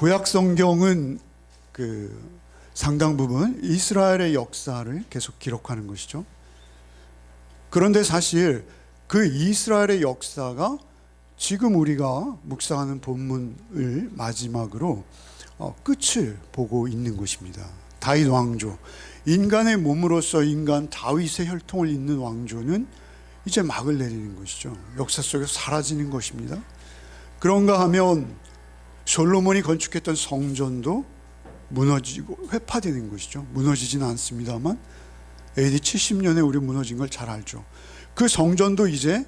구약 성경은 상당 부분 이스라엘의 역사를 계속 기록하는 것이죠. 그런데 사실 그 이스라엘의 역사가 지금 우리가 묵상하는 본문을 마지막으로 끝을 보고 있는 것입니다. 다윗 왕조, 인간의 몸으로서 인간 다윗의 혈통을 잇는 왕조는 이제 막을 내리는 것이죠. 역사 속에서 사라지는 것입니다. 그런가 하면 솔로몬이 건축했던 성전도 무너지고 회파되는 것이죠. 무너지지는 않습니다만 AD 70년에 우리 무너진 걸 잘 알죠. 그 성전도 이제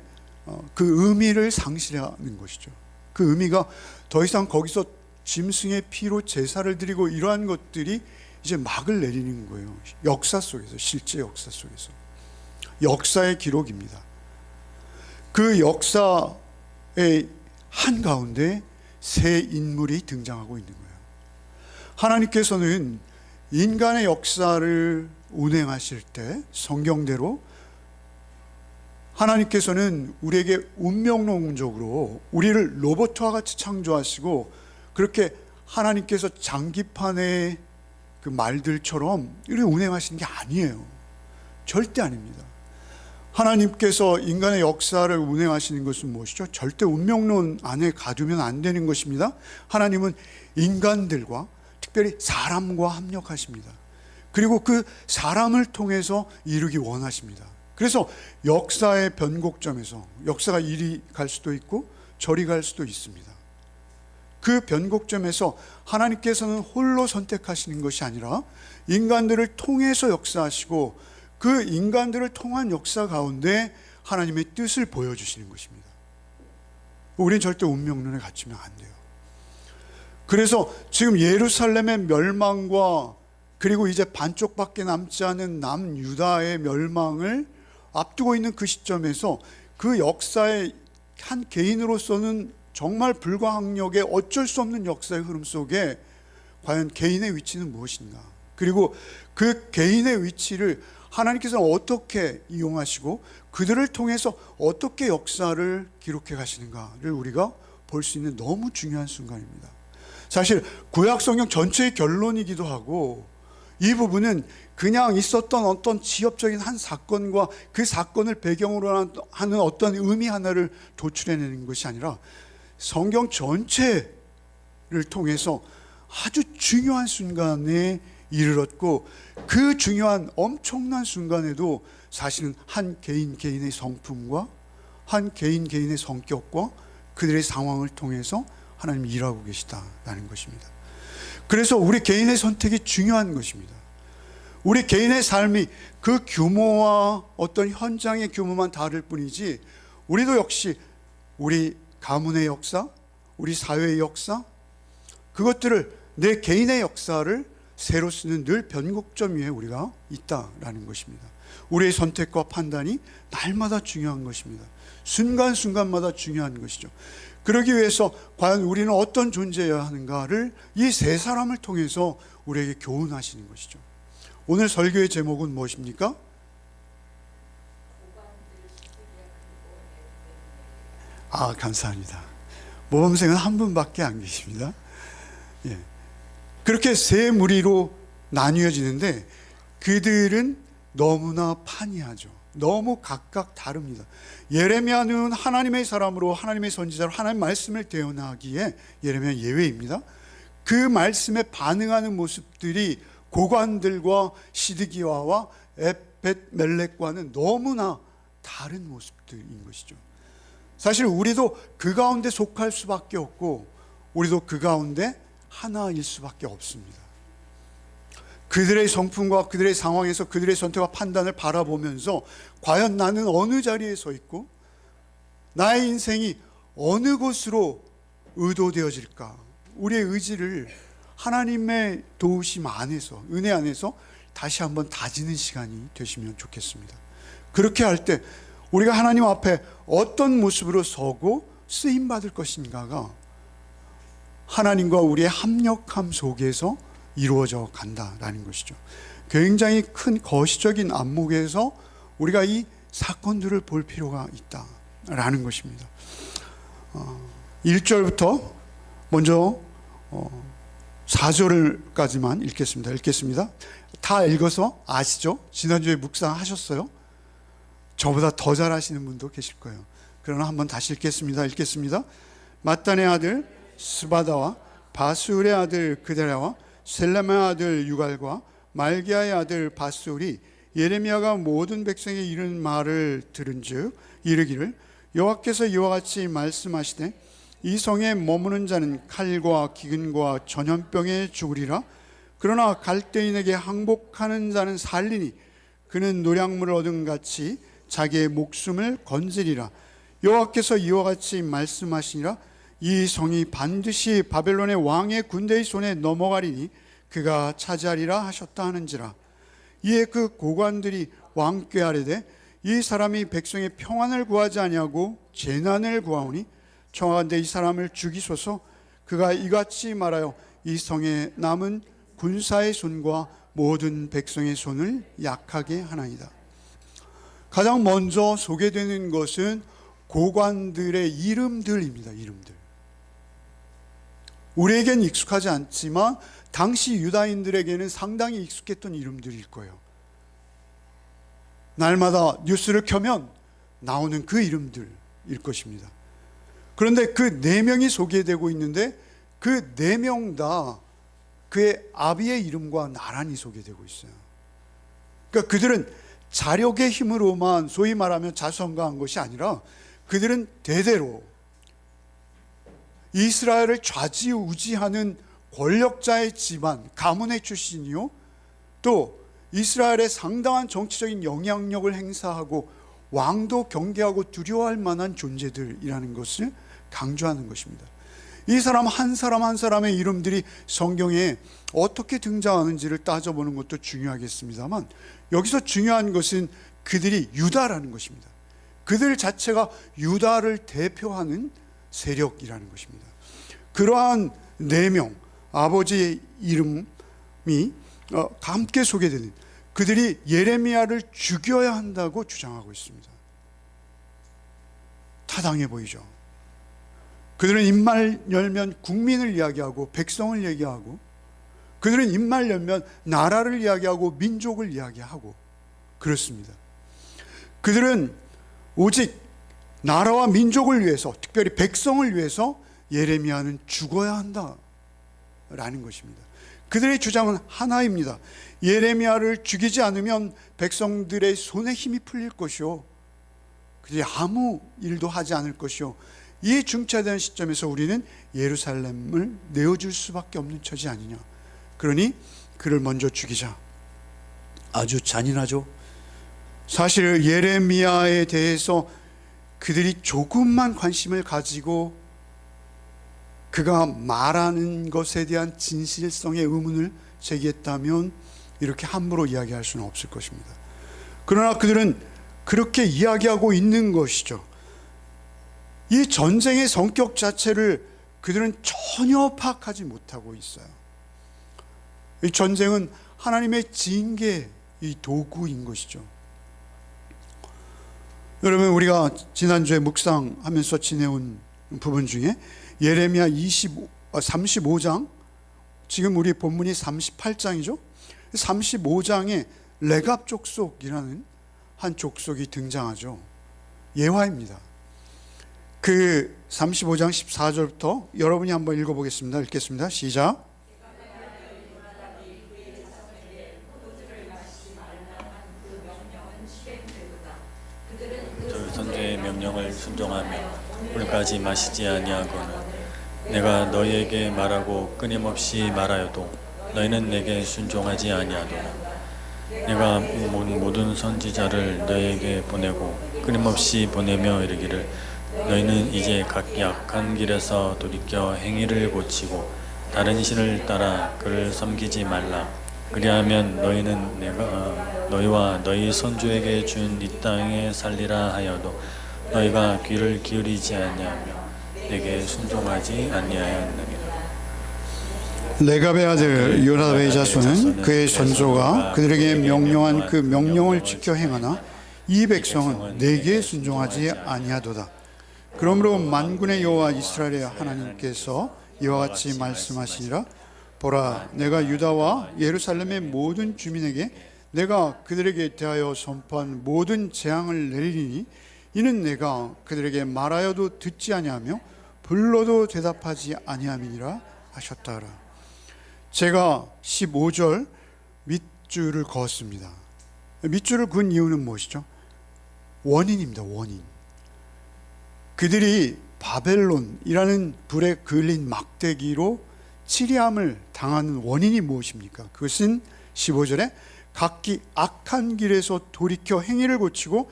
그 의미를 상실하는 것이죠. 그 의미가 더 이상 거기서 짐승의 피로 제사를 드리고 이러한 것들이 이제 막을 내리는 거예요. 역사 속에서, 실제 역사 속에서. 역사의 기록입니다. 그 역사의 한가운데 새 인물이 등장하고 있는 거예요. 하나님께서는 인간의 역사를 운행하실 때 성경대로 하나님께서는 우리에게 운명론적으로 우리를 로봇과 같이 창조하시고 그렇게 하나님께서 장기판의 그 말들처럼 우리를 운행하시는 게 아니에요. 절대 아닙니다. 하나님께서 인간의 역사를 운행하시는 것은 무엇이죠? 절대 운명론 안에 가두면 안 되는 것입니다. 하나님은 인간들과 특별히 사람과 합력하십니다. 그리고 그 사람을 통해서 이루기 원하십니다. 그래서 역사의 변곡점에서 역사가 이리 갈 수도 있고 저리 갈 수도 있습니다. 그 변곡점에서 하나님께서는 홀로 선택하시는 것이 아니라 인간들을 통해서 역사하시고 그 인간들을 통한 역사 가운데 하나님의 뜻을 보여주시는 것입니다. 우리는 절대 운명론에 갇히면 안 돼요. 그래서 지금 예루살렘의 멸망과 그리고 이제 반쪽밖에 남지 않은 남유다의 멸망을 앞두고 있는 그 시점에서 그 역사의 한 개인으로서는 정말 불가항력의 어쩔 수 없는 역사의 흐름 속에 과연 개인의 위치는 무엇인가, 그리고 그 개인의 위치를 하나님께서는 어떻게 이용하시고 그들을 통해서 어떻게 역사를 기록해 가시는가를 우리가 볼 수 있는 너무 중요한 순간입니다. 사실 구약 성경 전체의 결론이기도 하고 이 부분은 그냥 있었던 어떤 지엽적인 한 사건과 그 사건을 배경으로 하는 어떤 의미 하나를 도출해내는 것이 아니라 성경 전체를 통해서 아주 중요한 순간에 이르렀고 그 중요한 엄청난 순간에도 사실은 한 개인 개인의 성품과 한 개인 개인의 성격과 그들의 상황을 통해서 하나님이 일하고 계시다라는 것입니다. 그래서 우리 개인의 선택이 중요한 것입니다. 우리 개인의 삶이 그 규모와 어떤 현장의 규모만 다를 뿐이지 우리도 역시 우리 가문의 역사, 우리 사회의 역사, 그것들을 내 개인의 역사를 새로 쓰는 늘 변곡점 위에 우리가 있다라는 것입니다. 우리의 선택과 판단이 날마다 중요한 것입니다. 순간순간마다 중요한 것이죠. 그러기 위해서 과연 우리는 어떤 존재여야 하는가를 이 세 사람을 통해서 우리에게 교훈하시는 것이죠. 오늘 설교의 제목은 무엇입니까? 감사합니다. 모범생은 한 분밖에 안 계십니다. 예. 그렇게 세 무리로 나뉘어지는데 그들은 너무나 판이하죠. 너무 각각 다릅니다. 예레미야는 하나님의 사람으로 하나님의 선지자로 하나님의 말씀을 대언하기에 예레미야 예외입니다. 그 말씀에 반응하는 모습들이 고관들과 시드기야와 에벳멜렉과는 너무나 다른 모습들인 것이죠. 사실 우리도 그 가운데 속할 수밖에 없고 우리도 그 가운데 하나일 수밖에 없습니다. 그들의 성품과 그들의 상황에서 그들의 선택과 판단을 바라보면서 과연 나는 어느 자리에 서 있고 나의 인생이 어느 곳으로 의도되어질까, 우리의 의지를 하나님의 도우심 안에서, 은혜 안에서 다시 한번 다지는 시간이 되시면 좋겠습니다. 그렇게 할 때 우리가 하나님 앞에 어떤 모습으로 서고 쓰임받을 것인가가 하나님과 우리의 합력함 속에서 이루어져 간다라는 것이죠. 굉장히 큰 거시적인 안목에서 우리가 이 사건들을 볼 필요가 있다라는 것입니다. 1절부터 먼저 4절까지만 읽겠습니다. 다 읽어서 아시죠? 지난주에 묵상하셨어요? 저보다 더 잘하시는 분도 계실 거예요. 그러나 한번 다시 읽겠습니다. mat단의 아들 스바다와 바술의 아들 그데라와 셀렘의 아들 유갈과 말기야의 아들 바술이 예레미야가 모든 백성이 이른 말을 들은즉 이르기를 여호와께서 이와 같이 말씀하시되 이 성에 머무는 자는 칼과 기근과 전염병에 죽으리라. 그러나 갈대인에게 항복하는 자는 살리니 그는 노량물을 얻은 같이 자기의 목숨을 건지리라. 여호와께서 이와 같이 말씀하시니라. 이 성이 반드시 바벨론의 왕의 군대의 손에 넘어가리니 그가 차지하리라 하셨다 하는지라. 이에 그 고관들이 왕께 아뢰되 이 사람이 백성의 평안을 구하지 아니하고 재난을 구하오니 청하건대 이 사람을 죽이소서. 그가 이같이 말하여 이 성에 남은 군사의 손과 모든 백성의 손을 약하게 하나이다. 가장 먼저 소개되는 것은 고관들의 이름들입니다. 이름들. 우리에겐 익숙하지 않지만 당시 유다인들에게는 상당히 익숙했던 이름들일 거예요. 날마다 뉴스를 켜면 나오는 그 이름들일 것입니다. 그런데 그 4명이 소개되고 있는데 그 4명 다 그의 아비의 이름과 나란히 소개되고 있어요. 그러니까 그들은 자력의 힘으로만 소위 말하면 자선가한 것이 아니라 그들은 대대로 이스라엘을 좌지우지하는 권력자의 집안, 가문의 출신이요, 또 이스라엘의 상당한 정치적인 영향력을 행사하고 왕도 경계하고 두려워할 만한 존재들이라는 것을 강조하는 것입니다. 이 사람 한 사람의 이름들이 성경에 어떻게 등장하는지를 따져보는 것도 중요하겠습니다만 여기서 중요한 것은 그들이 유다라는 것입니다. 그들 자체가 유다를 대표하는 세력이라는 것입니다. 그러한 4명 아버지의 이름이 함께 소개되는 그들이 예레미야를 죽여야 한다고 주장하고 있습니다. 타당해 보이죠. 그들은 입말 열면 국민을 이야기하고 백성을 얘기하고, 그들은 입말 열면 나라를 이야기하고 민족을 이야기하고 그렇습니다. 그들은 오직 나라와 민족을 위해서, 특별히 백성을 위해서 예레미야는 죽어야 한다라는 것입니다. 그들의 주장은 하나입니다. 예레미야를 죽이지 않으면 백성들의 손에 힘이 풀릴 것이요, 그들이 아무 일도 하지 않을 것이요, 이 중차대한 시점에서 우리는 예루살렘을 내어줄 수밖에 없는 처지 아니냐. 그러니 그를 먼저 죽이자. 아주 잔인하죠. 사실 예레미야에 대해서 그들이 조금만 관심을 가지고 그가 말하는 것에 대한 진실성의 의문을 제기했다면 이렇게 함부로 이야기할 수는 없을 것입니다. 그러나 그들은 그렇게 이야기하고 있는 것이죠. 이 전쟁의 성격 자체를 그들은 전혀 파악하지 못하고 있어요. 이 전쟁은 하나님의 징계의 도구인 것이죠. 여러분, 우리가 지난주에 묵상하면서 지내온 부분 중에 예레미야 35장, 지금 우리 본문이 38장이죠. 35장에 레갑 족속이라는 한 족속이 등장하죠. 예화입니다. 그 35장 14절부터 여러분이 한번 읽어보겠습니다. 읽겠습니다. 시작. 선지의 명령을 순종하며 물까지 마시지 아니하거나 내가 너희에게 말하고 끊임없이 말하여도 너희는 내게 순종하지 아니하도다. 내가 모든 선지자를 너희에게 보내고 끊임없이 보내며 이르기를 너희는 이제 각 약한 길에서 돌이켜 행위를 고치고 다른 신을 따라 그를 섬기지 말라. 그리하면 너희는 내가 너희와 너희 선조에게 준 이 땅에 살리라 하여도 너희가 귀를 기울이지 아니하며 내게 순종하지 아니하였느니라. 레갑의 아들 요나답의 자손은 그의 선조가 그들에게 명령한 그 명령을 지켜 행하나 이 백성은 내게 순종하지 아니하도다. 그러므로 만군의 여호와 이스라엘의 하나님께서 이와 같이 말씀하시니라. 보라, 내가 유다와 예루살렘의 모든 주민에게 내가 그들에게 대하여 선포한 모든 재앙을 내리니 이는 내가 그들에게 말하여도 듣지 아니하며 불러도 대답하지 아니함이니라 하셨다라. 제가 15절 밑줄을 그었습니다. 밑줄을 그은 이유는 무엇이죠? 원인입니다. 원인. 그들이 바벨론이라는 불에 그을린 막대기로 치리함을 당하는 원인이 무엇입니까? 그것은 15절에 각기 악한 길에서 돌이켜 행위를 고치고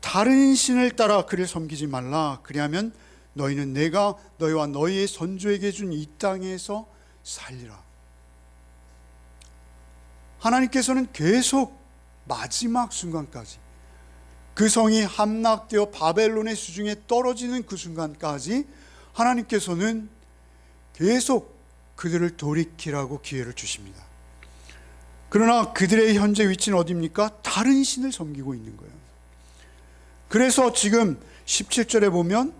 다른 신을 따라 그를 섬기지 말라. 그리하면 너희는 내가 너희와 너희의 선조에게 준 이 땅에서 살리라. 하나님께서는 계속 마지막 순간까지, 그 성이 함락되어 바벨론의 수중에 떨어지는 그 순간까지 하나님께서는 계속 그들을 돌이키라고 기회를 주십니다. 그러나 그들의 현재 위치는 어디입니까? 다른 신을 섬기고 있는 거예요. 그래서 지금 17절에 보면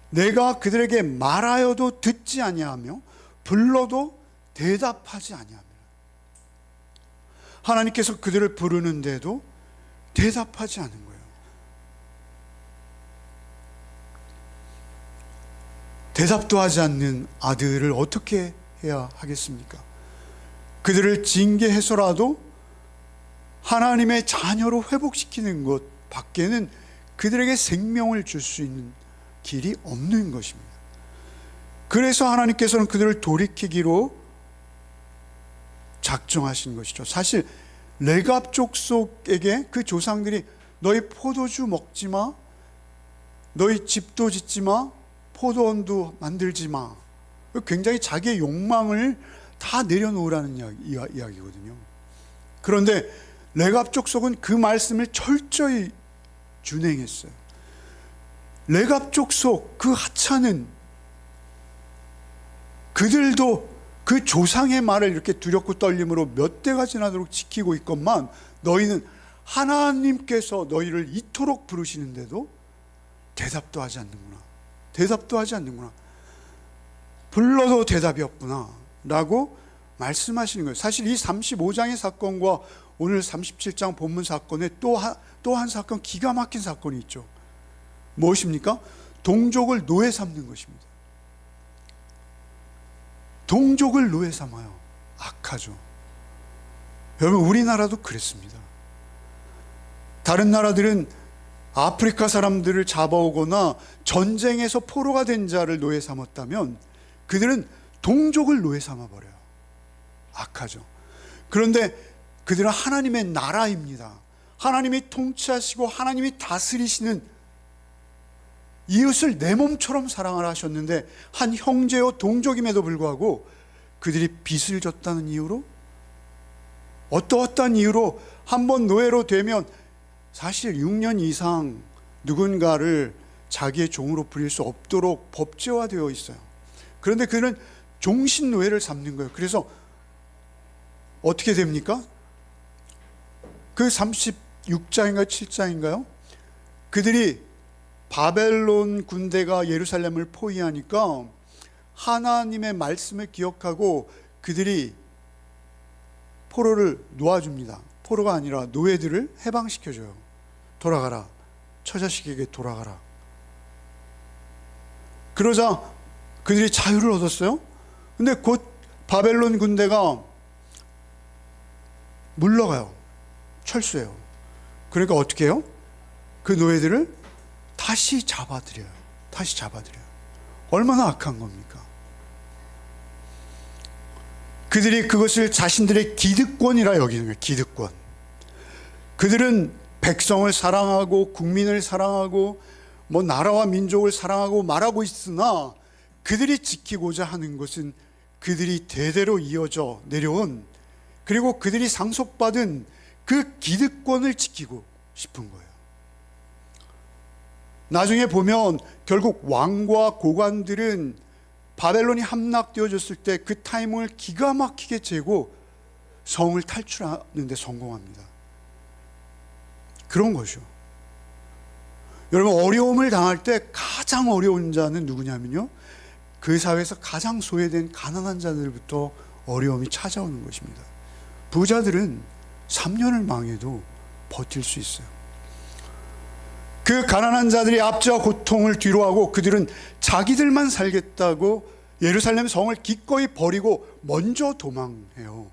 내가 그들에게 말하여도 듣지 아니하며 불러도 대답하지 아니하며, 하나님께서 그들을 부르는데도 대답하지 않은 거예요. 대답도 하지 않는 아들을 어떻게 해야 하겠습니까? 그들을 징계해서라도 하나님의 자녀로 회복시키는 것 밖에는 그들에게 생명을 줄 수 있는 길이 없는 것입니다. 그래서 하나님께서는 그들을 돌이키기로 작정하신 것이죠. 사실 레갑 족속에게 그 조상들이 너희 포도주 먹지 마, 너희 집도 짓지 마, 포도원도 만들지 마, 굉장히 자기의 욕망을 다 내려놓으라는 이야기거든요. 그런데 레갑 족속은 그 말씀을 철저히 준행했어요. 레갑 족속 그 하찮은 그들도 그 조상의 말을 이렇게 두렵고 떨림으로 몇 대가 지나도록 지키고 있건만 너희는 하나님께서 너희를 이토록 부르시는데도 대답도 하지 않는구나. 대답도 하지 않는구나. 불러도 대답이 없구나 라고 말씀하시는 거예요. 사실 이 35장의 사건과 오늘 37장 본문 사건에 또 한 사건, 기가 막힌 사건이 있죠. 무엇입니까? 동족을 노예 삼는 것입니다. 동족을 노예 삼아요. 악하죠. 여러분, 우리나라도 그랬습니다. 다른 나라들은 아프리카 사람들을 잡아오거나 전쟁에서 포로가 된 자를 노예 삼았다면 그들은 동족을 노예 삼아버려요. 악하죠. 그런데 그들은 하나님의 나라입니다. 하나님이 통치하시고 하나님이 다스리시는, 이웃을 내 몸처럼 사랑을 하셨는데 한 형제요 동족임에도 불구하고 그들이 빚을 졌다는 이유로, 어떠한 이유로 한번 노예로 되면 사실 6년 이상 누군가를 자기의 종으로 부릴 수 없도록 법제화되어 있어요. 그런데 그는 종신 노예를 삼는 거예요. 그래서 어떻게 됩니까? 그 36장인가요? 7장인가요? 그들이 바벨론 군대가 예루살렘을 포위하니까 하나님의 말씀을 기억하고 그들이 포로를 놓아줍니다. 포로가 아니라 노예들을 해방시켜줘요. 돌아가라. 처자식에게 돌아가라. 그러자 그들이 자유를 얻었어요. 근데 곧 바벨론 군대가 물러가요. 철수해요. 그러니까 어떻게 해요? 그 노예들을 다시 잡아들여요. 다시 잡아들여요. 얼마나 악한 겁니까? 그들이 그것을 자신들의 기득권이라 여기는 거예요. 기득권. 그들은 백성을 사랑하고 국민을 사랑하고 뭐 나라와 민족을 사랑하고 말하고 있으나 그들이 지키고자 하는 것은 그들이 대대로 이어져 내려온, 그리고 그들이 상속받은 그 기득권을 지키고 싶은 거예요. 나중에 보면 결국 왕과 고관들은 바벨론이 함락되어졌을 때 그 타이밍을 기가 막히게 재고 성을 탈출하는 데 성공합니다. 그런 것이죠. 여러분, 어려움을 당할 때 가장 어려운 자는 누구냐면요, 그 사회에서 가장 소외된 가난한 자들부터 어려움이 찾아오는 것입니다. 부자들은 3년을 망해도 버틸 수 있어요. 그 가난한 자들이 압제와 고통을 뒤로하고 그들은 자기들만 살겠다고 예루살렘 성을 기꺼이 버리고 먼저 도망해요.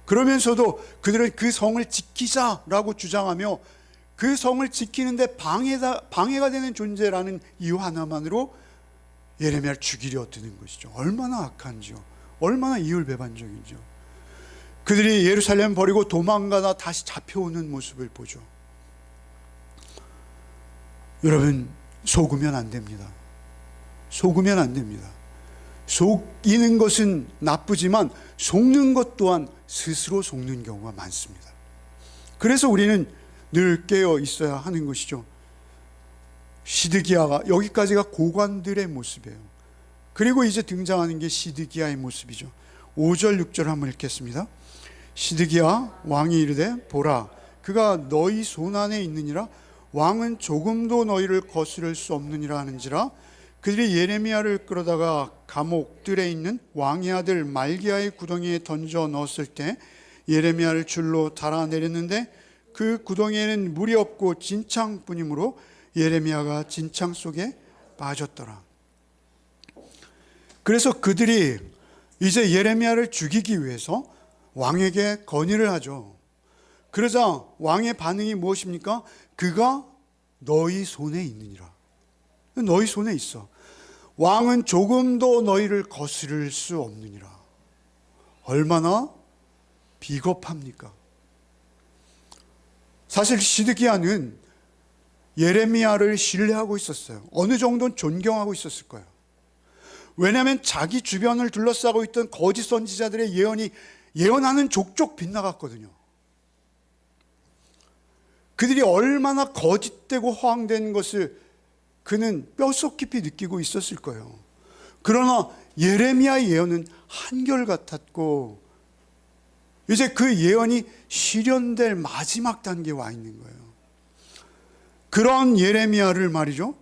그러면서도 그들은 그 성을 지키자라고 주장하며 그 성을 지키는데 방해가 되는 존재라는 이유 하나만으로 예레미야를 죽이려 드는 것이죠. 얼마나 악한지요. 얼마나 이율배반적인지요. 그들이 예루살렘 버리고 도망가다 다시 잡혀오는 모습을 보죠. 여러분, 속으면 안 됩니다. 속으면 안 됩니다. 속이는 것은 나쁘지만 속는 것 또한 스스로 속는 경우가 많습니다. 그래서 우리는 늘 깨어 있어야 하는 것이죠. 시드기야가, 여기까지가 고관들의 모습이에요. 그리고 이제 등장하는 게 시드기야의 모습이죠. 5절 6절 한번 읽겠습니다. 시드기야 왕이 이르되 보라, 그가 너희 손안에 있느니라. 왕은 조금도 너희를 거스를 수 없느니라 하는지라. 그들이 예레미야를 끌어다가 감옥들에 있는 왕의 아들 말기야의 구덩이에 던져 넣었을 때 예레미야를 줄로 달아내렸는데 그 구덩이에는 물이 없고 진창뿐이므로 예레미야가 진창 속에 빠졌더라. 그래서 그들이 이제 예레미야를 죽이기 위해서 왕에게 건의를 하죠. 그러자 왕의 반응이 무엇입니까? 그가 너희 손에 있느니라. 너희 손에 있어. 왕은 조금도 너희를 거스를 수 없느니라. 얼마나 비겁합니까? 사실 시드기야는 예레미야를 신뢰하고 있었어요. 어느 정도는 존경하고 있었을 거예요. 왜냐하면 자기 주변을 둘러싸고 있던 거짓 선지자들의 예언이 예언하는 족족 빗나갔거든요. 그들이 얼마나 거짓되고 허황된 것을 그는 뼛속 깊이 느끼고 있었을 거예요. 그러나 예레미야의 예언은 한결같았고 이제 그 예언이 실현될 마지막 단계에 와 있는 거예요. 그런 예레미야를 말이죠,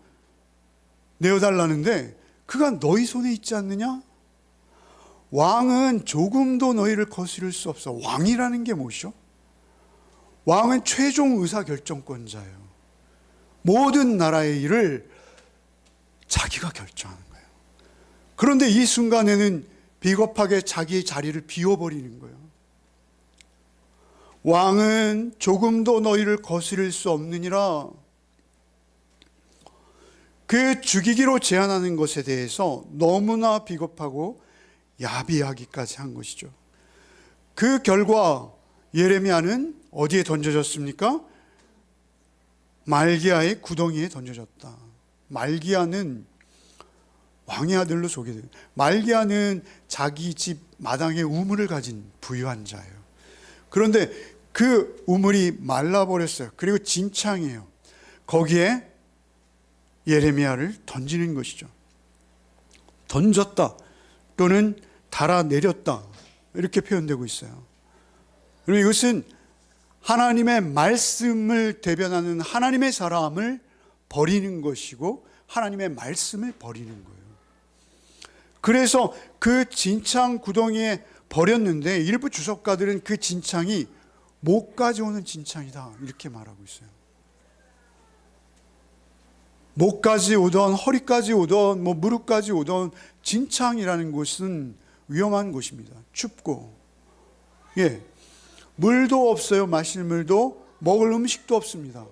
내어달라는데 그가 너희 손에 있지 않느냐? 왕은 조금도 너희를 거스릴 수 없어. 왕이라는 게 무엇이죠? 왕은 최종 의사결정권자예요. 모든 나라의 일을 자기가 결정하는 거예요. 그런데 이 순간에는 비겁하게 자기의 자리를 비워버리는 거예요. 왕은 조금도 너희를 거스릴 수 없느니라. 그 죽이기로 제안하는 것에 대해서 너무나 비겁하고 야비하기까지 한 것이죠. 그 결과 예레미야는 어디에 던져졌습니까? 말기야의 구덩이에 던져졌다. 말기야는 왕의 아들로 소개돼요. 말기야는 자기 집 마당에 우물을 가진 부유한 자예요. 그런데 그 우물이 말라버렸어요. 그리고 진창이에요. 거기에 예레미야를 던지는 것이죠. 던졌다 또는 달아내렸다 이렇게 표현되고 있어요. 그럼 이것은 하나님의 말씀을 대변하는 하나님의 사람을 버리는 것이고 하나님의 말씀을 버리는 거예요. 그래서 그 진창 구덩이에 버렸는데 일부 주석가들은 그 진창이 목까지 오는 진창이다 이렇게 말하고 있어요. 목까지 오던 허리까지 오던 무릎까지 오던 진창이라는 곳은 위험한 곳입니다. 춥고 물도 없어요. 마실 물도, 먹을 음식도 없습니다.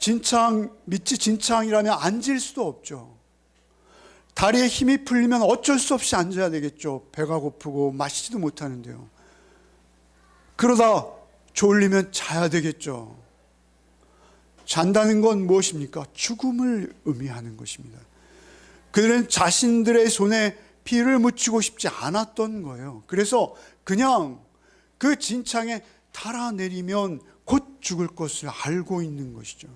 진창, 밑이 진창이라면 앉을 수도 없죠. 다리에 힘이 풀리면 어쩔 수 없이 앉아야 되겠죠. 배가 고프고 마시지도 못하는데요. 그러다 졸리면 자야 되겠죠. 잔다는 건 무엇입니까? 죽음을 의미하는 것입니다. 그들은 자신들의 손에 피를 묻히고 싶지 않았던 거예요. 그래서 그냥 그 진창에 달아내리면 곧 죽을 것을 알고 있는 것이죠.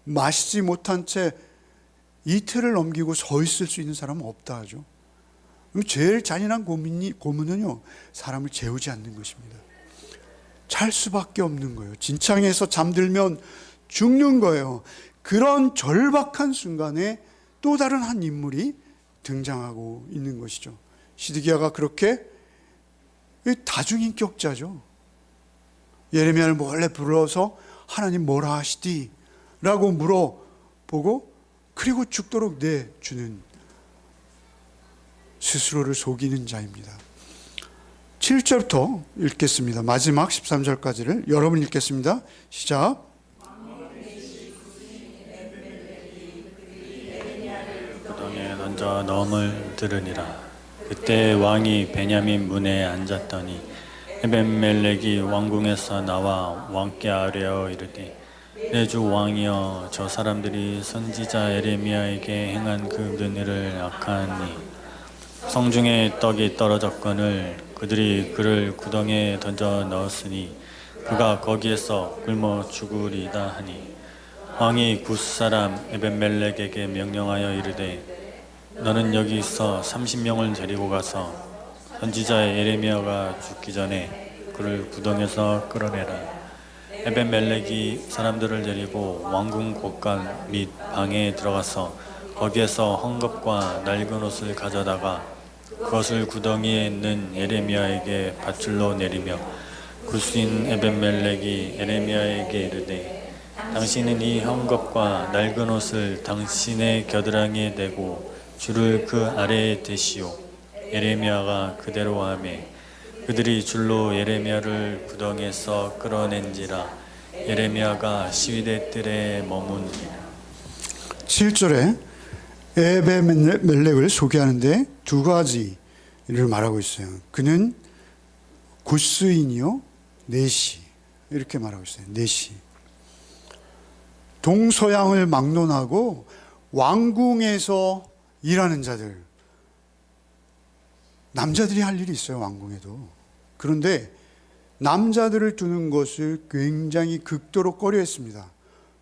마시지 못한 채 이틀을 넘기고 서 있을 수 있는 사람은 없다 하죠. 제일 잔인한 고문은요, 사람을 재우지 않는 것입니다. 잘 수밖에 없는 거예요. 진창에서 잠들면 죽는 거예요. 그런 절박한 순간에 또 다른 한 인물이 등장하고 있는 것이죠. 시드기야가 그렇게 다중인격자죠. 예레미야를 몰래 불러서 하나님 뭐라 하시디? 라고 물어보고 그리고 죽도록 내주는, 스스로를 속이는 자입니다. 7절부터 읽겠습니다. 마지막 13절까지를 여러분 읽겠습니다. 시작. 구덩이에 던져 넣음을 들으니라. 그때 왕이 베냐민 문에 앉았더니 에벤멜렉이 왕궁에서 나와 왕께 아뢰어 이르되, 내 주 왕이여, 저 사람들이 선지자 에레미야에게 행한 그 은혜를 악하니 성중에 떡이 떨어졌거늘 그들이 그를 구덩이에 던져 넣었으니 그가 거기에서 굶어 죽으리다 하니, 왕이 굿사람 에벤멜렉에게 명령하여 이르되, 너는 여기 있어 30명을 데리고 가서 선지자 예레미야가 죽기 전에 그를 구덩이에서 끌어내라. 에벤멜렉이 사람들을 데리고 왕궁 곳간 및 방에 들어가서 거기에서 헝겊과 낡은 옷을 가져다가 그것을 구덩이에 있는 예레미야에게 밧줄로 내리며, 굿수인 에벤멜렉이 예레미야에게 이르되, 당신은 이 헝겊과 낡은 옷을 당신의 겨드랑이에 대고 줄을 그 아래에 대시오. 예레미야가 그대로 하매 그들이 줄로 예레미야를 구덩이에서 끌어낸지라. 예레미야가 시위대 뜰에 머무니라. 7절에 에벤멜렉을 소개하는데 두 가지를 말하고 있어요. 그는 굿수인이요 내시, 이렇게 말하고 있어요. 내시. 동서양을 막론하고 왕궁에서 일하는 자들, 남자들이 할 일이 있어요. 왕궁에도. 그런데 남자들을 두는 것을 굉장히 극도로 꺼려했습니다.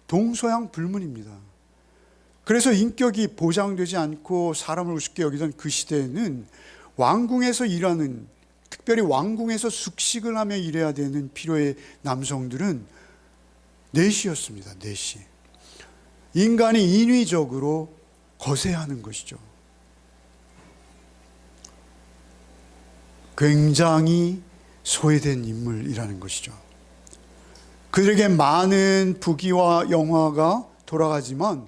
동서양 불문입니다. 그래서 인격이 보장되지 않고 사람을 우습게 여기던 그 시대에는 왕궁에서 일하는, 특별히 왕궁에서 숙식을 하며 일해야 되는 필요의 남성들은 내시였습니다. 내시. 인간이 인위적으로 거세하는 것이죠. 굉장히 소외된 인물이라는 것이죠. 그들에게 많은 부귀와 영화가 돌아가지만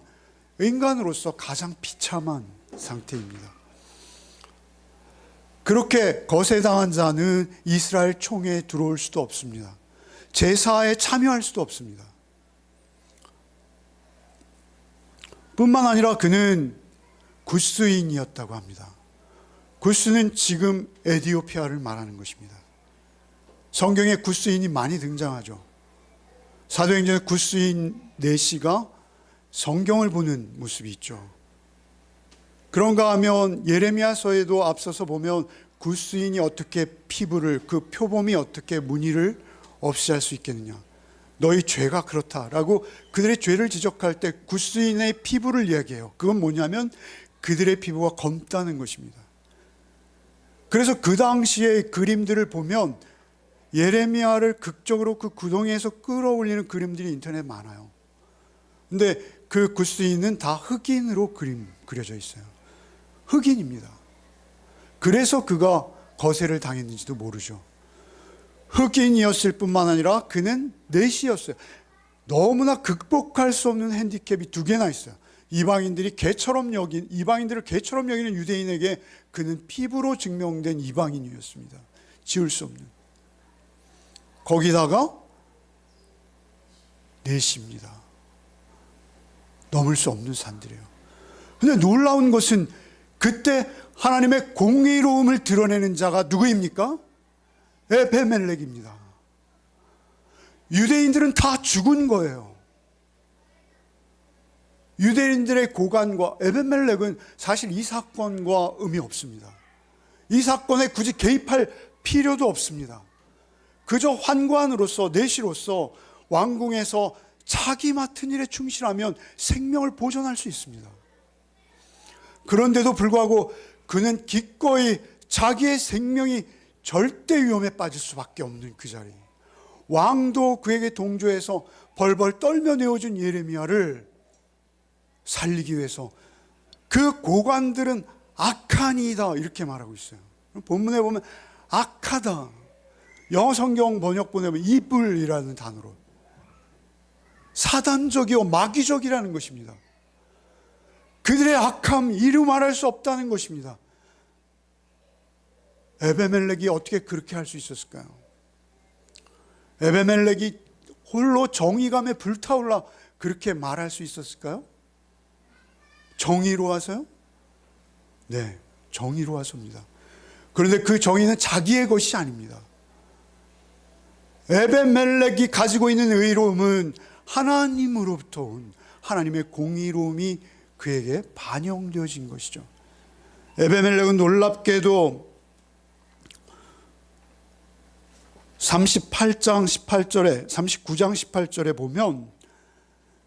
인간으로서 가장 비참한 상태입니다. 그렇게 거세당한 자는 이스라엘 총회에 들어올 수도 없습니다. 제사에 참여할 수도 없습니다. 뿐만 아니라 그는 굿수인이었다고 합니다. 굿수는 지금 에디오피아를 말하는 것입니다. 성경에 굿수인이 많이 등장하죠. 사도행전에 굿수인 내시가 성경을 보는 모습이 있죠. 그런가 하면 예레미야서에도 앞서서 보면 굿수인이 어떻게 피부를, 그 표범이 어떻게 무늬를 없이 할 수 있겠느냐, 너희 죄가 그렇다라고 그들의 죄를 지적할 때 굿수인의 피부를 이야기해요. 그건 뭐냐면 그들의 피부가 검다는 것입니다. 그래서 그 당시의 그림들을 보면 예레미야를 극적으로 그 구덩이에서 끌어올리는 그림들이 인터넷에 많아요. 근데 그 굿수인은 다 흑인으로 그려져 있어요. 흑인입니다. 그래서 그가 거세를 당했는지도 모르죠. 흑인이었을 뿐만 아니라 그는 내시였어요. 너무나 극복할 수 없는 핸디캡이 두 개나 있어요. 이방인들을 개처럼 여기는 유대인에게 그는 피부로 증명된 이방인이었습니다. 지울 수 없는. 거기다가 내시입니다. 넘을 수 없는 산들이에요. 근데 놀라운 것은 그때 하나님의 공의로움을 드러내는 자가 누구입니까? 에벤멜렉입니다. 유대인들은 다 죽은 거예요. 유대인들의 고관과 에벤멜렉은 사실 이 사건과 의미 없습니다. 이 사건에 굳이 개입할 필요도 없습니다. 그저 환관으로서, 내시로서 왕궁에서 자기 맡은 일에 충실하면 생명을 보존할 수 있습니다. 그런데도 불구하고 그는 기꺼이 자기의 생명이 절대 위험에 빠질 수밖에 없는 그 자리, 왕도 그에게 동조해서 벌벌 떨며 내어준 예레미야를 살리기 위해서 그 고관들은 악한 이다 이렇게 말하고 있어요. 본문에 보면 악하다. 영어 성경 번역본에 보면 evil이라는 단어로 사단적이요 마귀적이라는 것입니다. 그들의 악함 이루 말할 수 없다는 것입니다. 에베멜렉이 어떻게 그렇게 할 수 있었을까요? 에베멜렉이 홀로 정의감에 불타올라 그렇게 말할 수 있었을까요? 정의로워서요? 네, 정의로워서입니다. 그런데 그 정의는 자기의 것이 아닙니다. 에베멜렉이 가지고 있는 의로움은 하나님으로부터 온 하나님의 공의로움이 그에게 반영되어진 것이죠. 에베멜렉은 놀랍게도 38장 18절에 39장 18절에 보면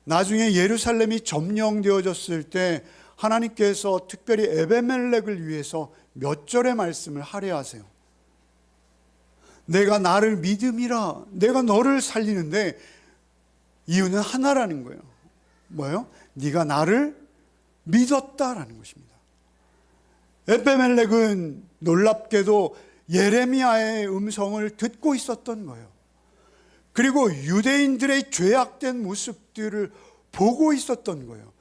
나중에 예루살렘이 점령되어졌을 때 하나님께서 특별히 에베멜렉을 위해서 몇 절의 말씀을 할애하세요. 내가 나를 믿음이라, 내가 너를 살리는데 이유는 하나라는 거예요. 뭐예요? 네가 나를 믿었다라는 것입니다. 에베멜렉은 놀랍게도 예레미야의 음성을 듣고 있었던 거예요. 그리고 유대인들의 죄악된 모습들을 보고 있었던 거예요.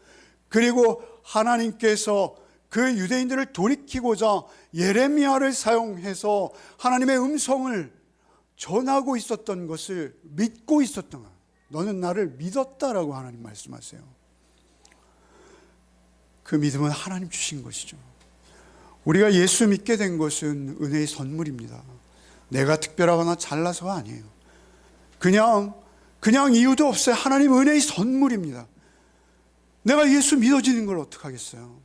그리고 하나님께서 그 유대인들을 돌이키고자 예레미야를 사용해서 하나님의 음성을 전하고 있었던 것을 믿고 있었던 거예요. 너는 나를 믿었다라고 하나님 말씀하세요. 그 믿음은 하나님 주신 것이죠. 우리가 예수 믿게 된 것은 은혜의 선물입니다. 내가 특별하거나 잘나서가 아니에요. 그냥 이유도 없어요. 하나님 은혜의 선물입니다. 내가 예수 믿어지는 걸 어떡하겠어요?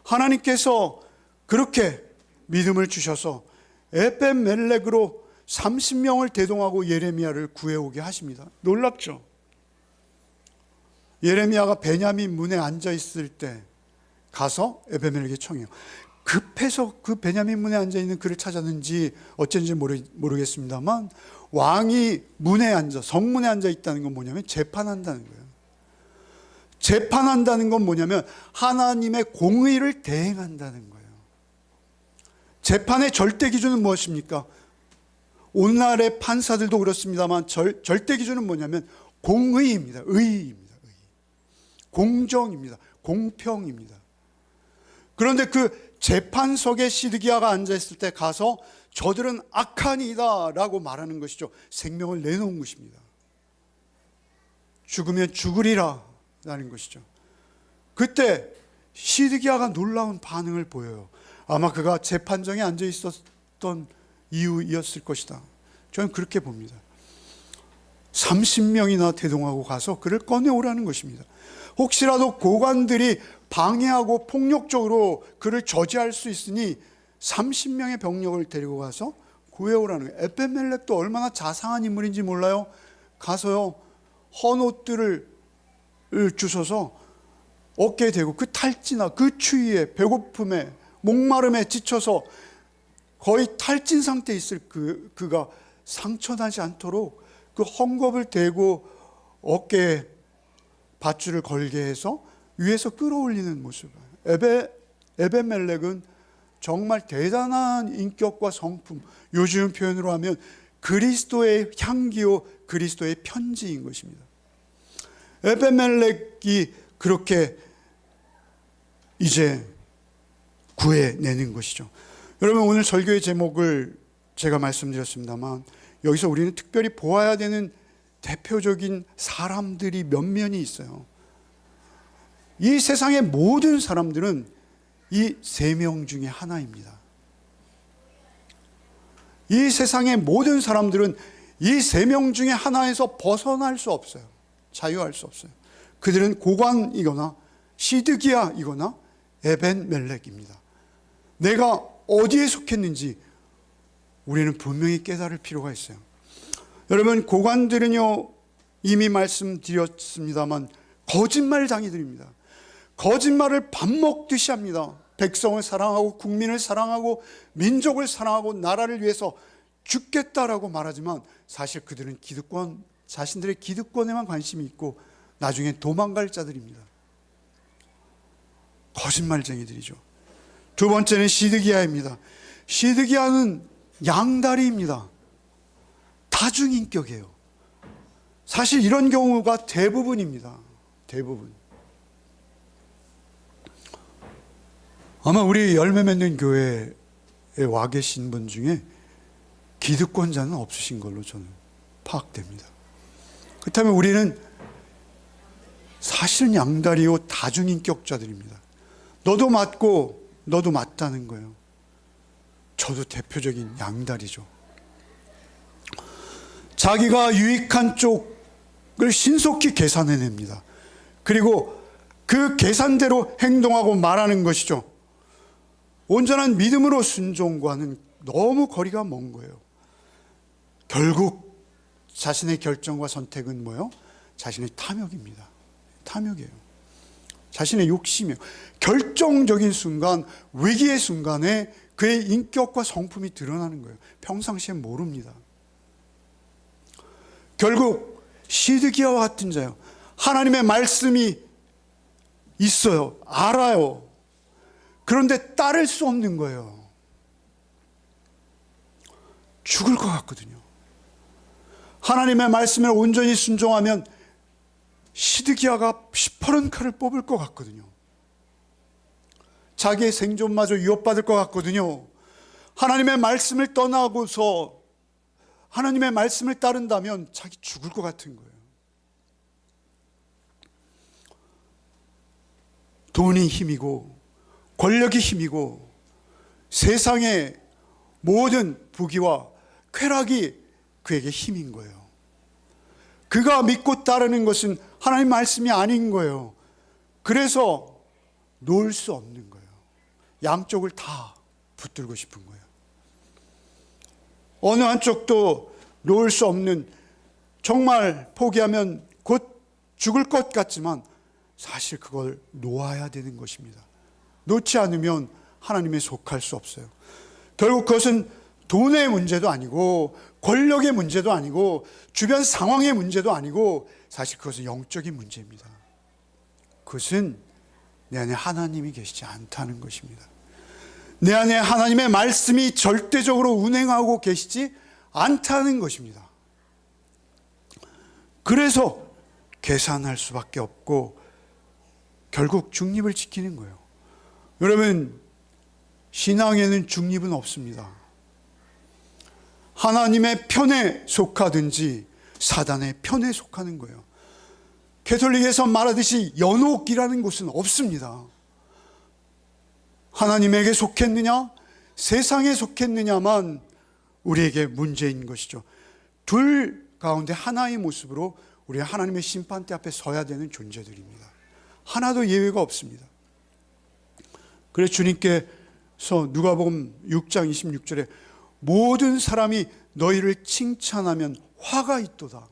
하나님께서 그렇게 믿음을 주셔서 에베멜렉으로 30명을 대동하고 예레미야를 구해오게 하십니다. 놀랍죠? 예레미야가 베냐민 문에 앉아있을 때 가서 에베멜렉에 청해요. 급해서 그 베냐민 문에 앉아있는 그를 찾았는지 어쩐지 모르겠습니다만 왕이 문에 앉아, 성문에 앉아있다는 건 뭐냐면 재판한다는 거예요. 재판한다는 건 뭐냐면 하나님의 공의를 대행한다는 거예요. 재판의 절대 기준은 무엇입니까? 오늘날의 판사들도 그렇습니다만 절대 기준은 뭐냐면 공의입니다. 의입니다. 의. 공정입니다. 공평입니다. 그런데 그 재판석에 시드기야가 앉아있을 때 가서 저들은 악한이다 라고 말하는 것이죠. 생명을 내놓은 것입니다. 죽으면 죽으리라 라는 것이죠. 그때 시드기야가 놀라운 반응을 보여요. 아마 그가 재판정에 앉아 있었던 이유였을 것이다. 저는 그렇게 봅니다. 30명이나 대동하고 가서 그를 꺼내오라는 것입니다. 혹시라도 고관들이 방해하고 폭력적으로 그를 저지할 수 있으니 30명의 병력을 데리고 가서 구해오라는 거예요. 에베멜렉도 얼마나 자상한 인물인지 몰라요. 가서요, 헌 옷들을 주셔서 어깨에 대고 그 탈진나 그 추위에 배고픔에 목마름에 지쳐서 거의 탈진 상태에 있을 그가 상처나지 않도록 그 헝겊을 대고 어깨에 밧줄을 걸게 해서 위에서 끌어올리는 모습. 에베멜렉은 정말 대단한 인격과 성품, 요즘 표현으로 하면 그리스도의 향기요 그리스도의 편지인 것입니다. 에베멜렉이 그렇게 이제 구해내는 것이죠. 여러분, 오늘 설교의 제목을 제가 말씀드렸습니다만 여기서 우리는 특별히 보아야 되는 대표적인 사람들이 몇 면이 있어요. 이 세상의 모든 사람들은 이 세 명 중에 하나입니다. 이 세상의 모든 사람들은 이 세 명 중에 하나에서 벗어날 수 없어요. 자유할 수 없어요. 그들은 고관이거나 시드기야이거나 에벤멜렉입니다. 내가 어디에 속했는지 우리는 분명히 깨달을 필요가 있어요. 여러분, 고관들은요, 이미 말씀드렸습니다만 거짓말장이들입니다. 거짓말을 밥 먹듯이 합니다. 백성을 사랑하고 국민을 사랑하고 민족을 사랑하고 나라를 위해서 죽겠다라고 말하지만 사실 그들은 기득권, 자신들의 기득권에만 관심이 있고 나중에 도망갈 자들입니다. 거짓말쟁이들이죠. 두 번째는 시드기야입니다. 시드기야는 양다리입니다. 다중인격이에요. 사실 이런 경우가 대부분입니다. 대부분. 아마 우리 열매 맺는 교회에 와 계신 분 중에 기득권자는 없으신 걸로 저는 파악됩니다. 그렇다면 우리는 사실은 양다리요 다중인격자들입니다. 너도 맞고 너도 맞다는 거예요. 저도 대표적인 양다리죠. 자기가 유익한 쪽을 신속히 계산해냅니다. 그리고 그 계산대로 행동하고 말하는 것이죠. 온전한 믿음으로 순종과는 너무 거리가 먼 거예요. 결국 자신의 결정과 선택은 뭐예요? 자신의 탐욕입니다. 탐욕이에요. 자신의 욕심이에요. 결정적인 순간, 위기의 순간에 그의 인격과 성품이 드러나는 거예요. 평상시엔 모릅니다. 결국 시드기야와 같은 자요. 하나님의 말씀이 있어요. 알아요. 그런데 따를 수 없는 거예요. 죽을 것 같거든요. 하나님의 말씀을 온전히 순종하면 시드기야가 시퍼런 칼을 뽑을 것 같거든요. 자기의 생존마저 위협받을 것 같거든요. 하나님의 말씀을 떠나고서 하나님의 말씀을 따른다면 자기 죽을 것 같은 거예요. 돈이 힘이고 권력이 힘이고 세상의 모든 부귀와 쾌락이 그에게 힘인 거예요. 그가 믿고 따르는 것은 하나님 말씀이 아닌 거예요. 그래서 놓을 수 없는 거예요. 양쪽을 다 붙들고 싶은 거예요. 어느 한쪽도 놓을 수 없는, 정말 포기하면 곧 죽을 것 같지만 사실 그걸 놓아야 되는 것입니다. 놓지 않으면 하나님에 속할 수 없어요. 결국 그것은 돈의 문제도 아니고 권력의 문제도 아니고 주변 상황의 문제도 아니고 사실 그것은 영적인 문제입니다. 그것은 내 안에 하나님이 계시지 않다는 것입니다. 내 안에 하나님의 말씀이 절대적으로 운행하고 계시지 않다는 것입니다. 그래서 계산할 수밖에 없고 결국 중립을 지키는 거예요. 여러분, 신앙에는 중립은 없습니다. 하나님의 편에 속하든지 사단의 편에 속하는 거예요. 캐톨릭에서 말하듯이 연옥이라는 곳은 없습니다. 하나님에게 속했느냐, 세상에 속했느냐만 우리에게 문제인 것이죠. 둘 가운데 하나의 모습으로 우리가 하나님의 심판대 앞에 서야 되는 존재들입니다. 하나도 예외가 없습니다. 그래서 주님께서 누가복음 6장 26절에 모든 사람이 너희를 칭찬하면 화가 있도다.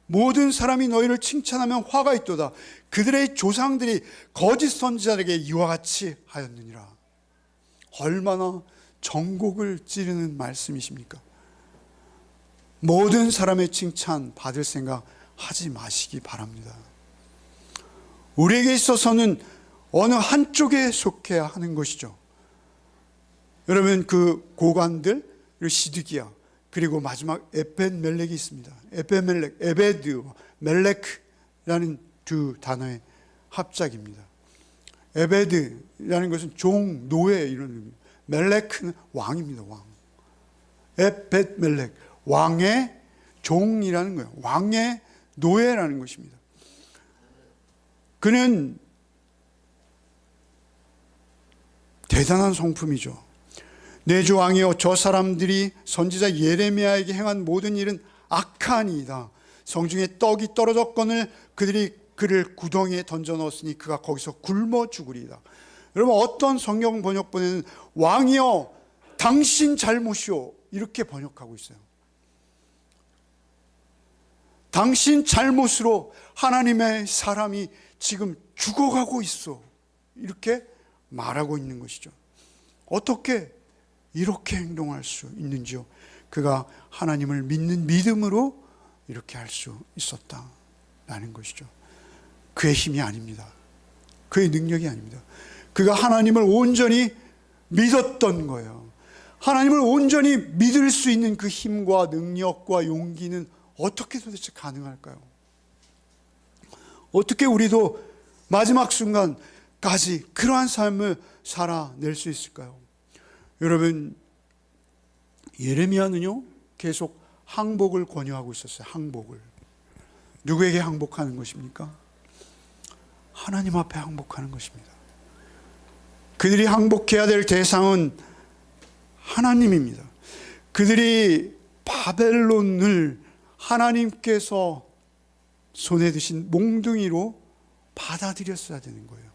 모든 사람이 너희를 칭찬하면 화가 있도다. 그들의 조상들이 거짓 선지자에게 이와 같이 하였느니라. 얼마나 정곡을 찌르는 말씀이십니까? 모든 사람의 칭찬 받을 생각 하지 마시기 바랍니다. 우리에게 있어서는 어느 한쪽에 속해야 하는 것이죠. 여러분, 그 고관들, 그리고 시드기야, 그리고 마지막 에벤멜렉이 있습니다. 에벤멜렉, 에베드, 멜렉라는 두 단어의 합작입니다. 에베드라는 것은 종, 노예 이런 의미입니다. 멜렉은 왕입니다. 왕. 에벤멜렉, 왕의 종이라는 거예요. 왕의 노예라는 것입니다. 그는 대단한 성품이죠. 내 주 왕이여, 저 사람들이 선지자 예레미야에게 행한 모든 일은 악하니이다. 성중에 떡이 떨어졌거늘 그들이 그를 구덩이에 던져 넣었으니 그가 거기서 굶어 죽으리이다. 여러분, 어떤 성경 번역본에는 왕이여 당신 잘못이요 이렇게 번역하고 있어요. 당신 잘못으로 하나님의 사람이 지금 죽어가고 있어 이렇게 말하고 있는 것이죠. 어떻게 이렇게 행동할 수 있는지요? 그가 하나님을 믿는 믿음으로 이렇게 할 수 있었다라는 것이죠. 그의 힘이 아닙니다. 그의 능력이 아닙니다. 그가 하나님을 온전히 믿었던 거예요. 하나님을 온전히 믿을 수 있는 그 힘과 능력과 용기는 어떻게 도대체 가능할까요? 어떻게 우리도 마지막 순간까지 그러한 삶을 살아낼 수 있을까요? 여러분, 예레미야는요 계속 항복을 권유하고 있었어요. 항복을. 누구에게 항복하는 것입니까? 하나님 앞에 항복하는 것입니다. 그들이 항복해야 될 대상은 하나님입니다. 그들이 바벨론을 하나님께서 손에 드신 몽둥이로 받아들였어야 되는 거예요.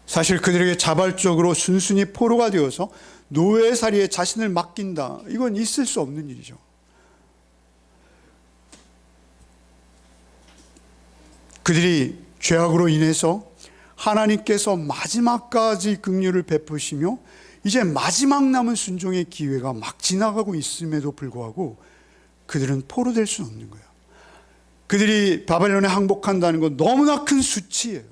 사실 그들에게 자발적으로 순순히 포로가 되어서 노예살이에 자신을 맡긴다, 이건 있을 수 없는 일이죠. 그들이 죄악으로 인해서 하나님께서 마지막까지 긍휼을 베푸시며 이제 마지막 남은 순종의 기회가 막 지나가고 있음에도 불구하고 그들은 포로될 수는 없는 거예요. 그들이 바벨론에 항복한다는 건 너무나 큰 수치예요.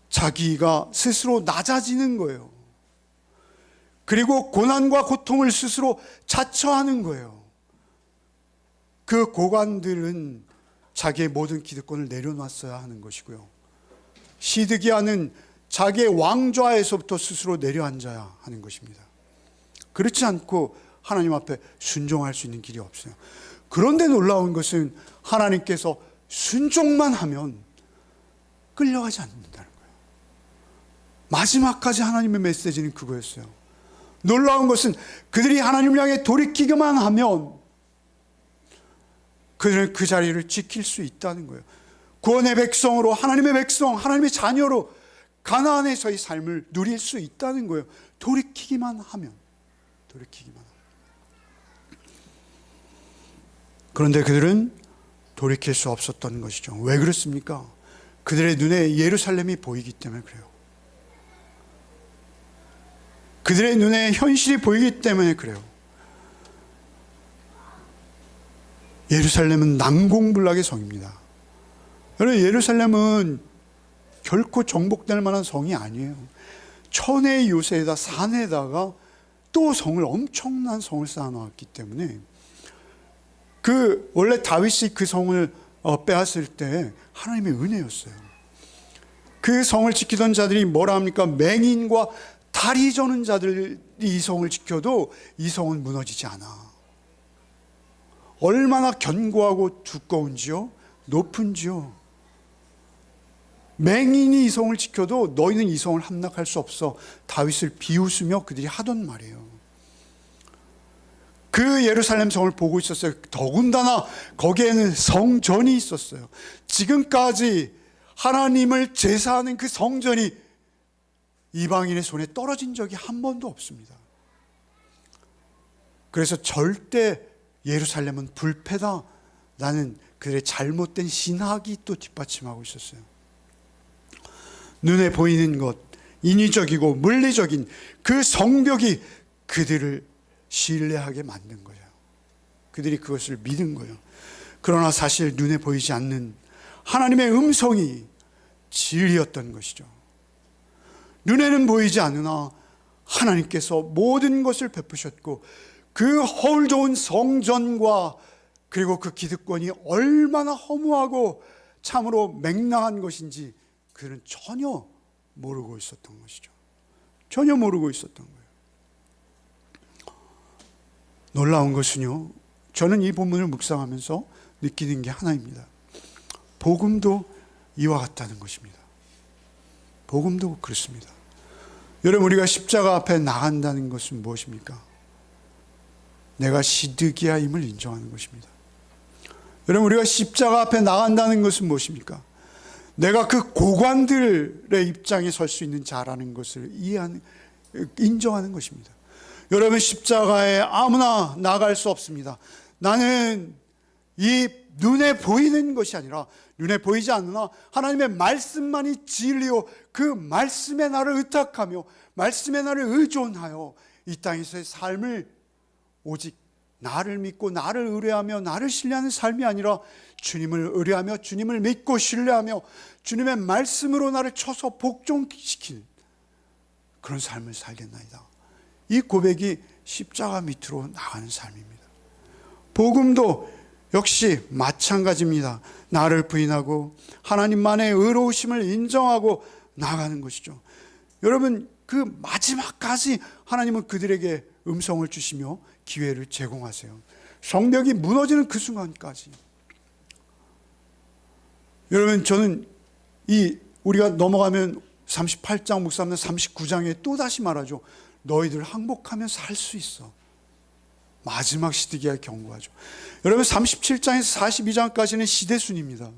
자기가 스스로 낮아지는 거예요. 그리고 고난과 고통을 스스로 자처하는 거예요. 그 고관들은 자기의 모든 기득권을 내려놨어야 하는 것이고요. 시드기야는 자기의 왕좌에서부터 스스로 내려앉아야 하는 것입니다. 그렇지 않고 하나님 앞에 순종할 수 있는 길이 없어요. 그런데 놀라운 것은 하나님께서 순종만 하면 끌려가지 않는다는 거예요. 마지막까지 하나님의 메시지는 그거였어요. 놀라운 것은 그들이 하나님을 향해 돌이키기만 하면 그들은 그 자리를 지킬 수 있다는 거예요. 구원의 백성으로, 하나님의 백성, 하나님의 자녀로 가나안에서의 삶을 누릴 수 있다는 거예요. 돌이키기만 하면. 그런데 그들은 돌이킬 수 없었던 것이죠. 왜 그렇습니까? 그들의 눈에 예루살렘이 보이기 때문에 그래요. 그들의 눈에 현실이 보이기 때문에 그래요. 예루살렘은 난공불락의 성입니다. 여러분, 예루살렘은 결코 정복될 만한 성이 아니에요. 천의 요새에다 산에다가 또 성을, 엄청난 성을 쌓아놓았기 때문에 원래 다윗이 그 성을 빼앗을 때 하나님의 은혜였어요. 그 성을 지키던 자들이 뭐라 합니까? 맹인과 다리 저는 자들이 이 성을 지켜도 이 성은 무너지지 않아. 얼마나 견고하고 두꺼운지요, 높은지요. 맹인이 이 성을 지켜도 너희는 이 성을 함락할 수 없어. 다윗을 비웃으며 그들이 하던 말이에요. 그 예루살렘 성을 보고 있었어요. 더군다나 거기에는 성전이 있었어요. 지금까지 하나님을 제사하는 그 성전이 이방인의 손에 떨어진 적이 한 번도 없습니다. 그래서 절대 예루살렘은 불패다 라는 그들의 잘못된 신학이 또 뒷받침하고 있었어요. 눈에 보이는 것, 인위적이고 물리적인 그 성벽이 그들을 신뢰하게 만든 거예요. 그들이 그것을 믿은 거예요. 그러나 사실 눈에 보이지 않는 하나님의 음성이 진리였던 것이죠. 눈에는 보이지 않으나 하나님께서 모든 것을 베푸셨고 그 허울 좋은 성전과 그리고 그 기득권이 얼마나 허무하고 참으로 맹랑한 것인지 그들은 전혀 모르고 있었던 것이죠. 전혀 모르고 있었던 거예요. 놀라운 것은요, 저는 이 본문을 묵상하면서 느끼는 게 하나입니다. 복음도 이와 같다는 것입니다. 복음도 그렇습니다. 여러분, 우리가 십자가 앞에 나간다는 것은 무엇입니까? 내가 시드기야임을 인정하는 것입니다. 여러분, 우리가 십자가 앞에 나간다는 것은 무엇입니까? 내가 그 고관들의 입장에 설 수 있는 자라는 것을 인정하는 것입니다. 여러분, 십자가에 아무나 나갈 수 없습니다. 나는 이 눈에 보이는 것이 아니라 눈에 보이지 않으나 하나님의 말씀만이 진리요 그 말씀에 나를 의탁하며 말씀에 나를 의존하여 이 땅에서의 삶을 오직 나를 믿고 나를 의뢰하며 나를 신뢰하는 삶이 아니라 주님을 의뢰하며 주님을 믿고 신뢰하며 주님의 말씀으로 나를 쳐서 복종시키는 그런 삶을 살겠나이다. 이 고백이 십자가 밑으로 나가는 삶입니다. 복음도 역시 마찬가지입니다. 나를 부인하고 하나님만의 의로우심을 인정하고 나가는 것이죠. 여러분, 그 마지막까지 하나님은 그들에게 음성을 주시며 기회를 제공하세요. 성벽이 무너지는 그 순간까지. 여러분, 저는 우리가 넘어가면 38장 묵상하면 39장에 또다시 말하죠. 너희들 항복하면 살 수 있어. 마지막 시드기야에 경고하죠. 여러분, 37장에서 42장까지는 시대순입니다.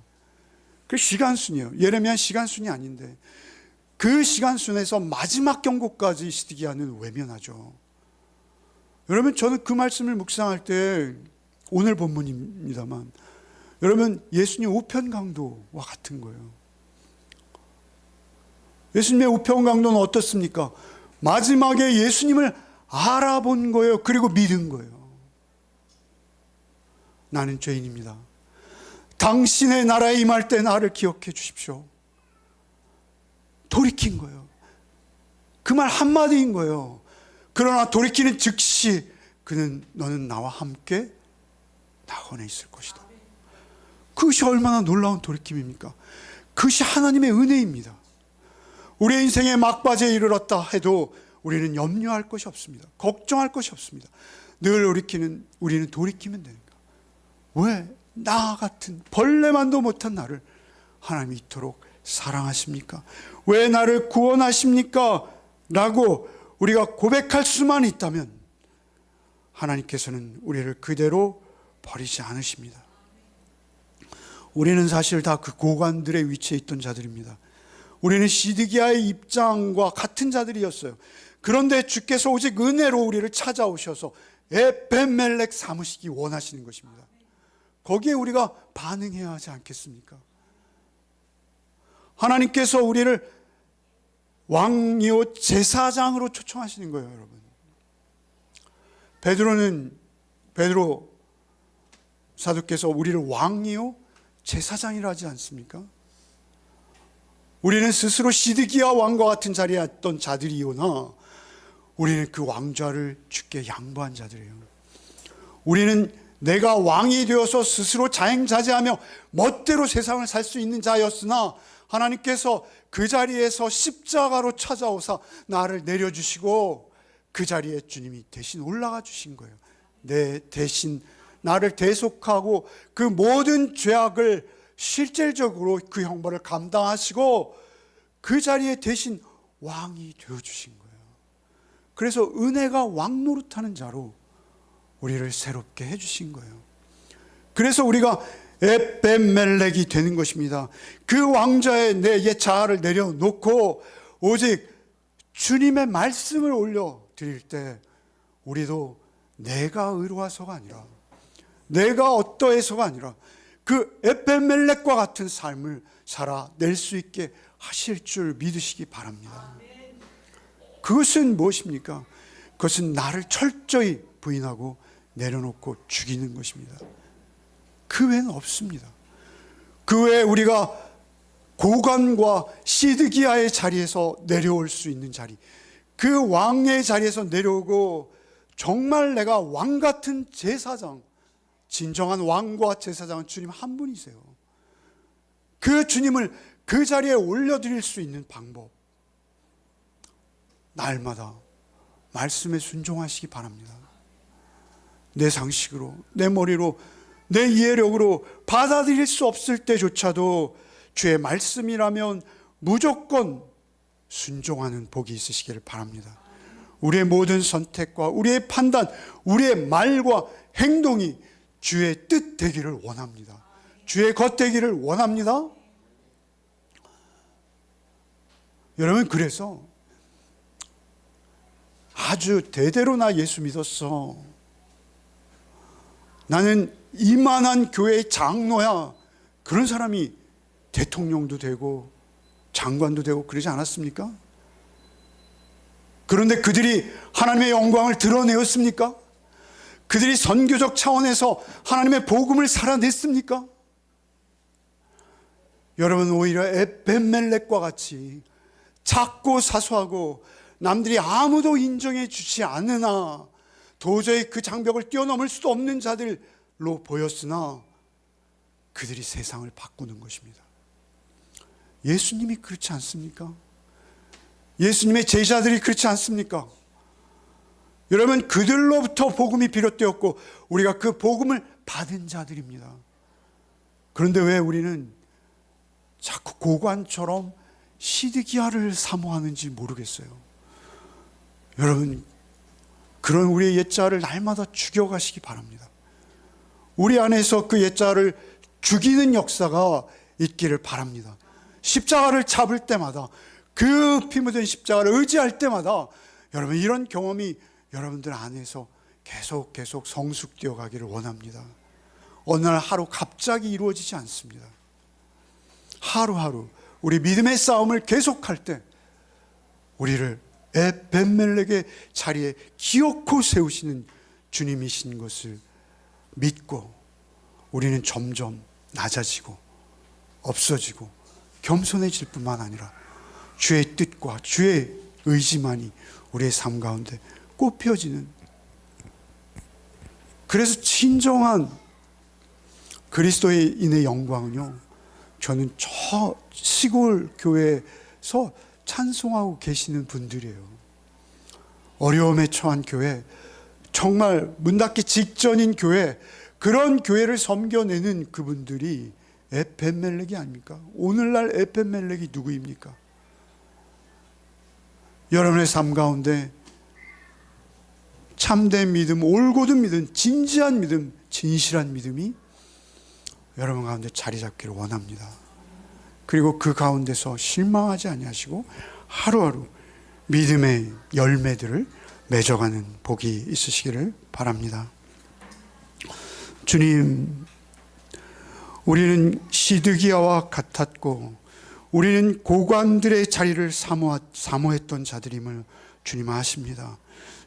그 시간순이에요. 예레미야 시간순이 아닌데 그 시간순에서 마지막 경고까지 시드기야는 외면하죠. 여러분, 저는 그 말씀을 묵상할 때 오늘 본문입니다만 여러분, 예수님 우편 강도와 같은 거예요. 예수님의 우편 강도는 어떻습니까? 마지막에 예수님을 알아본 거예요. 그리고 믿은 거예요. 나는 죄인입니다. 당신의 나라에 임할 때 나를 기억해 주십시오. 돌이킨 거예요. 그 말 한마디인 거예요. 그러나 돌이키는 즉시 너는 나와 함께 낙원에 있을 것이다. 그것이 얼마나 놀라운 돌이킴입니까? 그것이 하나님의 은혜입니다. 우리의 인생의 막바지에 이르렀다 해도 우리는 염려할 것이 없습니다. 걱정할 것이 없습니다. 늘 우리는 돌이키면 되니까. 왜 나 같은 벌레만도 못한 나를 하나님이 이토록 사랑하십니까? 왜 나를 구원하십니까? 라고 우리가 고백할 수만 있다면 하나님께서는 우리를 그대로 버리지 않으십니다. 우리는 사실 다 그 고관들의 위치에 있던 자들입니다. 우리는 시드기야의 입장과 같은 자들이었어요. 그런데 주께서 오직 은혜로 우리를 찾아오셔서 에벤멜렉 삼으시기 원하시는 것입니다. 거기에 우리가 반응해야 하지 않겠습니까? 하나님께서 우리를 왕이요 제사장으로 초청하시는 거예요, 여러분. 베드로 사도께서 우리를 왕이요 제사장이라 하지 않습니까? 우리는 스스로 시드기야 왕과 같은 자리에 있던 자들이오나 우리는 그 왕좌를 주께 양보한 자들이에요. 우리는 내가 왕이 되어서 스스로 자행자재하며 멋대로 세상을 살 수 있는 자였으나 하나님께서 그 자리에서 십자가로 찾아오사 나를 내려주시고 그 자리에 주님이 대신 올라가 주신 거예요. 내 대신 나를 대속하고 그 모든 죄악을 실질적으로 그 형벌을 감당하시고 그 자리에 대신 왕이 되어주신 거예요. 그래서 은혜가 왕 노릇하는 자로 우리를 새롭게 해주신 거예요. 그래서 우리가 에벤멜렉이 되는 것입니다. 그 왕좌에 내 옛 자아를 내려놓고 오직 주님의 말씀을 올려드릴 때 우리도 내가 의로워서가 아니라 내가 어떠해서가 아니라 그 에벤멜렉과 같은 삶을 살아낼 수 있게 하실 줄 믿으시기 바랍니다. 그것은 무엇입니까? 그것은 나를 철저히 부인하고 내려놓고 죽이는 것입니다. 그 외에는 없습니다. 그 외에 우리가 고관과 시드기야의 자리에서 내려올 수 있는 자리, 그 왕의 자리에서 내려오고 정말 내가 왕 같은 제사장, 진정한 왕과 제사장은 주님 한 분이세요. 그 주님을 그 자리에 올려드릴 수 있는 방법, 날마다 말씀에 순종하시기 바랍니다. 내 상식으로, 내 머리로, 내 이해력으로 받아들일 수 없을 때조차도 주의 말씀이라면 무조건 순종하는 복이 있으시기를 바랍니다. 우리의 모든 선택과 우리의 판단, 우리의 말과 행동이 주의 뜻 되기를 원합니다. 주의 것 되기를 원합니다. 여러분, 그래서 아주 대대로 나 예수 믿었어, 나는 이만한 교회의 장로야, 그런 사람이 대통령도 되고 장관도 되고 그러지 않았습니까? 그런데 그들이 하나님의 영광을 드러내었습니까? 그들이 선교적 차원에서 하나님의 복음을 살아냈습니까? 여러분, 오히려 에벤멜렉과 같이 작고 사소하고 남들이 아무도 인정해 주지 않으나 도저히 그 장벽을 뛰어넘을 수도 없는 자들로 보였으나 그들이 세상을 바꾸는 것입니다. 예수님이 그렇지 않습니까? 예수님의 제자들이 그렇지 않습니까? 여러분, 그들로부터 복음이 비롯되었고 우리가 그 복음을 받은 자들입니다. 그런데 왜 우리는 자꾸 고관처럼 시드기야를 사모하는지 모르겠어요. 여러분, 그런 우리의 옛자를 날마다 죽여가시기 바랍니다. 우리 안에서 그 옛자를 죽이는 역사가 있기를 바랍니다. 십자가를 잡을 때마다, 그 피 묻은 십자가를 의지할 때마다 여러분, 이런 경험이 여러분들 안에서 계속 성숙되어 가기를 원합니다. 어느 날 하루 갑자기 이루어지지 않습니다. 하루하루 우리 믿음의 싸움을 계속할 때 우리를 에벤멜렉의 자리에 기어코 세우시는 주님이신 것을 믿고 우리는 점점 낮아지고 없어지고 겸손해질 뿐만 아니라 주의 뜻과 주의 의지만이 우리의 삶 가운데 꽃피어지는, 그래서 진정한 그리스도인의 영광은요, 저는 저 시골 교회에서 찬송하고 계시는 분들이에요. 어려움에 처한 교회, 정말 문 닫기 직전인 교회, 그런 교회를 섬겨내는 그분들이 에벤멜렉이 아닙니까? 오늘날 에벤멜렉이 누구입니까? 여러분의 삶 가운데 참된 믿음, 올곧은 믿음, 진지한 믿음, 진실한 믿음이 여러분 가운데 자리 잡기를 원합니다. 그리고 그 가운데서 실망하지 아니하시고 하루하루 믿음의 열매들을 맺어가는 복이 있으시기를 바랍니다. 주님, 우리는 시드기야와 같았고 우리는 고관들의 자리를 사모했던 자들임을 주님 아십니다.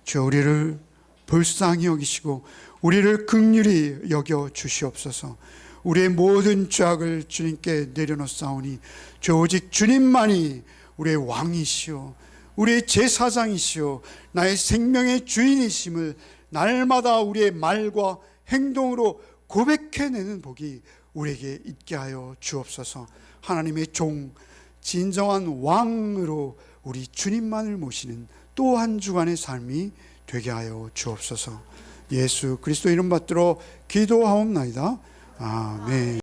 주여, 우리를 불쌍히 여기시고 우리를 긍휼히 여겨 주시옵소서. 우리의 모든 죄악을 주님께 내려놓사오니 주 오직 주님만이 우리의 왕이시오, 우리의 제사장이시오, 나의 생명의 주인이심을 날마다 우리의 말과 행동으로 고백해내는 복이 우리에게 있게 하여 주옵소서. 하나님의 종, 진정한 왕으로 우리 주님만을 모시는 또 한 주간의 삶이 되게 하여 주옵소서. 예수 그리스도 이름 받들어 기도하옵나이다. 아멘.